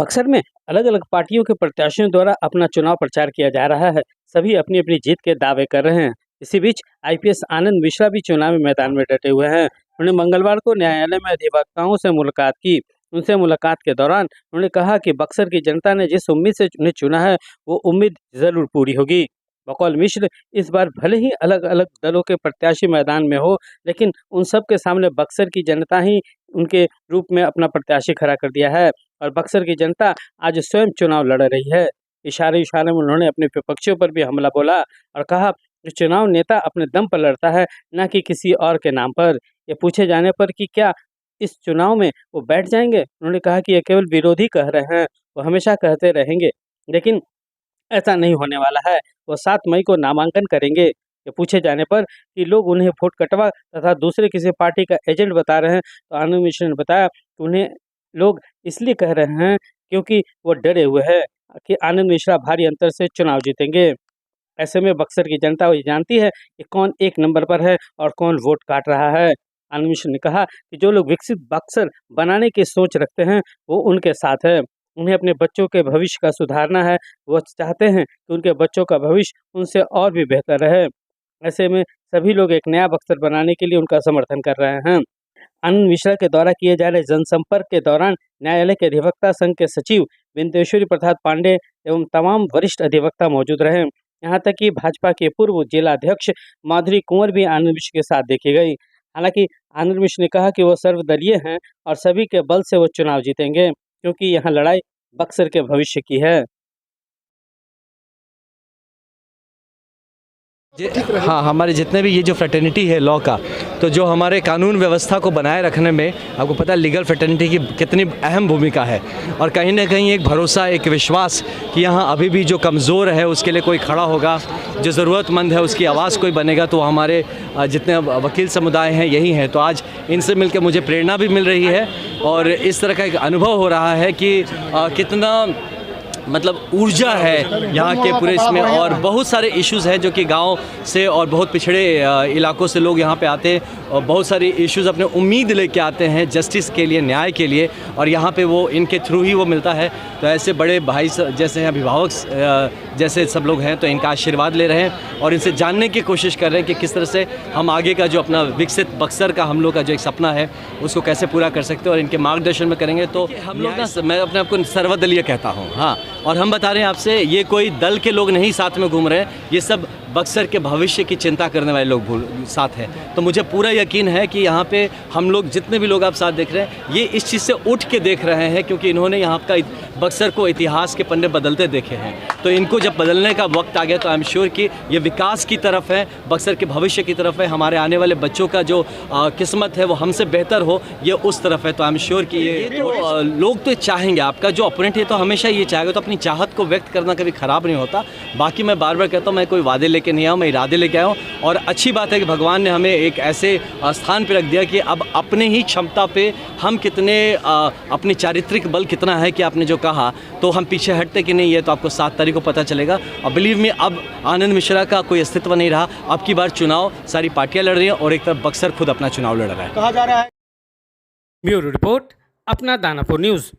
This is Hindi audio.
बक्सर में अलग अलग पार्टियों के प्रत्याशियों द्वारा अपना चुनाव प्रचार किया जा रहा है। सभी अपनी अपनी जीत के दावे कर रहे हैं। इसी बीच आईपीएस आनंद मिश्रा भी चुनावी मैदान में डटे हुए हैं। उन्होंने मंगलवार को न्यायालय में अधिवक्ताओं से मुलाकात की। उनसे मुलाकात के दौरान उन्होंने कहा कि बक्सर की जनता ने जिस उम्मीद से उन्हें चुना है वो उम्मीद जरूर पूरी होगी। बकौल मिश्र, इस बार भले ही अलग अलग दलों के प्रत्याशी मैदान में हो, लेकिन उन सब के सामने बक्सर की जनता ही उनके रूप में अपना प्रत्याशी खड़ा कर दिया है और बक्सर की जनता आज स्वयं चुनाव लड़ रही है। इशारे इशारे में उन्होंने अपने विपक्षियों पर भी हमला बोला और कहा कि चुनाव नेता अपने दम पर लड़ता है, न कि किसी और के नाम पर। ये पूछे जाने पर कि क्या इस चुनाव में वो बैठ जाएंगे, उन्होंने कहा कि ये केवल विरोधी कह रहे हैं, वो हमेशा कहते रहेंगे, लेकिन ऐसा नहीं होने वाला है। वो 7 मई को नामांकन करेंगे। ये पूछे जाने पर कि लोग उन्हें वोट कटवा तथा दूसरे किसी पार्टी का एजेंट बता रहे हैं, तो आनंद मिश्र ने बताया कि उन्हें लोग इसलिए कह रहे हैं क्योंकि वो डरे हुए हैं कि आनंद मिश्रा भारी अंतर से चुनाव जीतेंगे। ऐसे में बक्सर की जनता ये जानती है कि कौन एक नंबर पर है और कौन वोट काट रहा है। आनंद मिश्र ने कहा कि जो लोग विकसित बक्सर बनाने की सोच रखते हैं वो उनके साथ है। उन्हें अपने बच्चों के भविष्य का सुधारना है। वो चाहते हैं कि उनके बच्चों का भविष्य उनसे और भी बेहतर रहे। ऐसे में सभी लोग एक नया बक्सर बनाने के लिए उनका समर्थन कर रहे हैं। आनंद मिश्रा के द्वारा किए जा रहे जनसंपर्क के दौरान न्यायालय के अधिवक्ता संघ के सचिव बिंदेश्वरी प्रसाद पांडे एवं तमाम वरिष्ठ अधिवक्ता मौजूद रहे। यहाँ तक कि भाजपा के पूर्व जिला अध्यक्ष माधुरी कुंवर भी आनंद मिश्र के साथ देखी गई। हालांकि आनंद मिश्र ने कहा कि वो सर्वदलीय हैं और सभी के बल से वो चुनाव जीतेंगे, क्योंकि यहाँ लड़ाई बक्सर के भविष्य की है। हाँ, हमारे जितने भी ये जो फ्रेटर्निटी है लॉ का, तो जो हमारे कानून व्यवस्था को बनाए रखने में आपको पता है लीगल फ्रेटर्निटी की कितनी अहम भूमिका है। और कहीं ना कहीं एक भरोसा, एक विश्वास कि यहाँ अभी भी जो कमज़ोर है उसके लिए कोई खड़ा होगा, जो ज़रूरतमंद है उसकी आवाज़ कोई बनेगा, तो हमारे जितने वकील समुदाय हैं यही हैं। तो आज इनसे मिलकर मुझे प्रेरणा भी मिल रही है और इस तरह का एक अनुभव हो रहा है कि कितना मतलब ऊर्जा है यहाँ के पूरे इसमें। और बहुत सारे इश्यूज़ हैं जो कि गांव से और बहुत पिछड़े इलाकों से लोग यहाँ पे आते हैं और बहुत सारे इश्यूज़ अपने उम्मीद लेके आते हैं जस्टिस के लिए, न्याय के लिए, और यहाँ पे वो इनके थ्रू ही वो मिलता है। तो ऐसे बड़े भाई जैसे हैं, अभिभावक जैसे सब लोग हैं, तो इनका आशीर्वाद ले रहे हैं और इनसे जानने की कोशिश कर रहे हैं कि किस तरह से हम आगे का जो अपना विकसित बक्सर का हम लोग का जो एक सपना है उसको कैसे पूरा कर सकते हैं, और इनके मार्गदर्शन में करेंगे। तो हम लोग ना, मैं अपने आप को सर्वदलीय कहता हूँ। हाँ, और हम बता रहे हैं आपसे, ये कोई दल के लोग नहीं साथ में घूम रहे हैं, ये सब बक्सर के भविष्य की चिंता करने वाले लोग साथ हैं। तो मुझे पूरा यकीन है कि यहाँ पे हम लोग जितने भी लोग आप साथ देख रहे हैं, ये इस चीज़ से उठ के देख रहे हैं, क्योंकि इन्होंने यहाँ का बक्सर को इतिहास के पन्ने बदलते देखे हैं। तो इनको जब बदलने का वक्त आ गया तो आई एम श्योर कि ये विकास की तरफ है, बक्सर के भविष्य की तरफ है, हमारे आने वाले बच्चों का जो किस्मत है वो हमसे बेहतर हो, ये उस तरफ है। तो आई एम श्योर कि ये तो लोग तो चाहेंगे, आपका जो अपोनेंट है तो हमेशा ये चाहेगा, तो अपनी चाहत को व्यक्त करना कभी ख़राब नहीं होता। बाकी मैं बार बार कहता हूँ, मैं कोई वादे लेके नहीं आया, मैं इरादे लेके आया हूँ। और अच्छी बात है कि भगवान ने हमें एक ऐसे स्थान पर रख दिया कि अब अपने ही क्षमता पे हम कितने अपनी चारित्रिक बल कितना है कि आपने जो कहा, तो हम पीछे हटते कि नहीं, ये तो आपको 7 तारीख को पता चलेगा। और बिलीव मी, अब आनंद मिश्रा का कोई अस्तित्व नहीं रहा। अब की बार चुनाव सारी पार्टियां लड़ रही हैं और एक तरफ बक्सर खुद अपना चुनाव लड़ रहा है, कहा जा रहा है। ब्यूरो रिपोर्ट, अपना दानापुर न्यूज़।